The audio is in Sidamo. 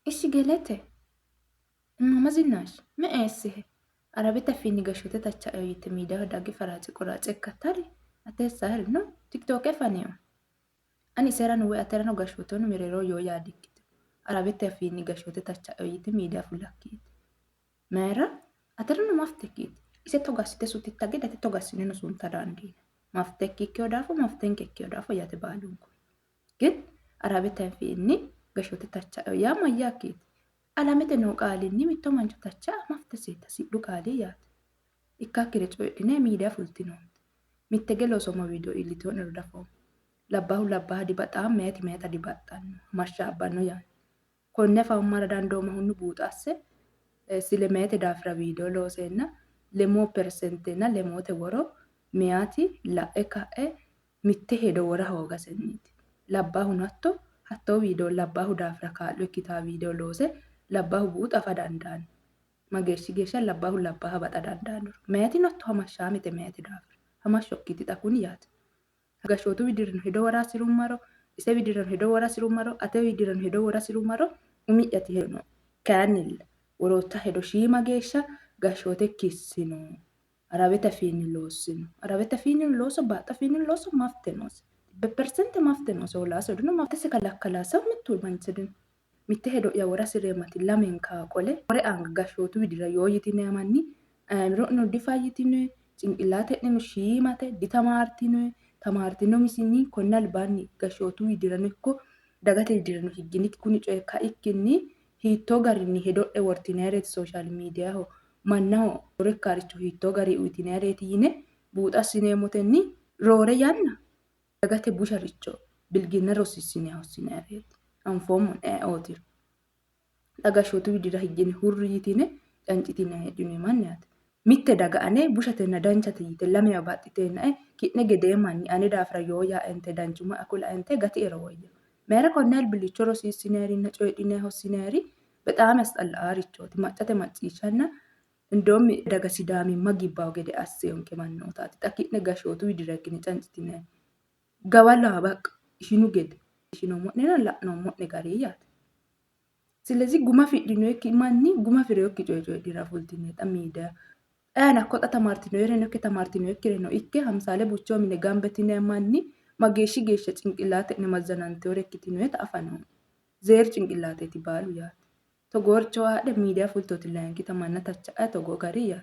Ishi gelete. Mama ዝናሽ መኤስህ አረቤት አፊኒ ገሾቴ ተቻ ይት ሚዳ ዳጊ ፈራጭ ቆራጭ ከተል አተሳህል ነው ቲክቶክ ፈኒዮ አኒ ሰራን ወይ አተራኖ ገሾቶን ሚሬሮ ዮ ያዲክት አረቤት አፊኒ ገሾቴ ተቻ ይት ሚዳ ፉላኪት መራ አተራኖ ማፍተኪት ኢሴቶ ጋስቴ ሱት ታገደ ተቶ ጋስኔ ነው ሱን ተዳንዲ ማፍተኪ ከዮዳፎ ማፍተንከ ከዮዳፎ ያተባሉን ግን አረቤት አፊኒ ገሾቴ ተቻ ያ ማያኪት alamete noo qaalinni mitto mancho tacha mafteseeta sidhu qaali yaate ikkakkire coydhine miidiya fultinoonte mittege loosoma video iillitinoonniro dafoomo labbahu labbaha dibaxaa meeti meeta dibaxxanno mashshaabbanno yaate konne afammara dandoomahunni buuxasse sile meete daafira video looseenna lemoo persentenna lemoote woro meyaati la'e ka'e mitte hedo wora hoogasenniiti labbahu hattoo video labbahu daafira kaa'lo ikkitaa video loose labbahu buuxa afa dandaanno mageeshshi geeshsha labbahu labbaha baxa dandaannoro meyaati natto hamashshaamite meyaati daafira hamashshokkiti xa kuni yaate gashootu widirino hedo worasirummaro ise widirino hedo worasirummaro ate widirino hedo worasirummaro umi'yati hedo kayinnilla worootta hedo shiima geeshsha gashoote kissino arawete afiinni loossino arawete afiinni looso baaxa afiinni looso mafte noose bepersente mafte noose wolaase odino maftese kalakkalaasa mittu manchedino mitte hedo'ya worasireemati lamenkaa qole wore anga gashootu widira yoo yitine amanni aamiro'no difayyitinoe cinqillaate'neno shiimate ditamaartinoe tamaartino misinni konni albaanni gashootu widirano ikko dagate widirano higginikki kuni coye kaikkinni hiittoo garinni hedo'e wortinaareeti sooshaal miidiyaho mannaho roore ikkaaricho hiittoo garii uytinaareeti yine buuxassineemmotenni roore yanna dagate busharicho bilginna rosiissine hossinaareeti anfoommon ootiro dhagashootu widira higgine hurri yitine cancitine hedhine manniyaate mitte daga ane bushatenna danchate yite lamewa baxxiteennae ki'ne gedee manni ane daafira yoo yaa'ente danchuma akula ente gati ero woyya meera konne albillicho rosiissineerinna coydhine hossineeri bexaami asxalla'aarichooti maccate macciishshanna indoommi daga sidaamimma gibbawo gede asseonke mannootaati xa ki'ne gashootu widira higgine cancitine gawalawa baqqa ishinu gede ishinoommo'nena la'noommo'ne garii yaate ስለዚህ ጉማ ፊድኖ ማኒ ጉማ ፍሬው ኪጮጮ ዲራ ፉልቲኔ ጠሚዳ አና ኮጣ ተማርቲኖ የረኖ ከተማርቲኖ የክሬኖ ኢኬ 50 ቡቾ ሚነ ጋምበቲኔ ማኒ ማጌሺ ጌሸ ጭንቅላቴ ነመዘናንቴ ወረክቲኖ ተአፋኖ ዜር ጭንቅላቴ ትባሉ ያ ተጎርቾ አደ ሚዲያ ፉልቶት ላንኪ ተማና ተቻ ተጎጋሪ ያ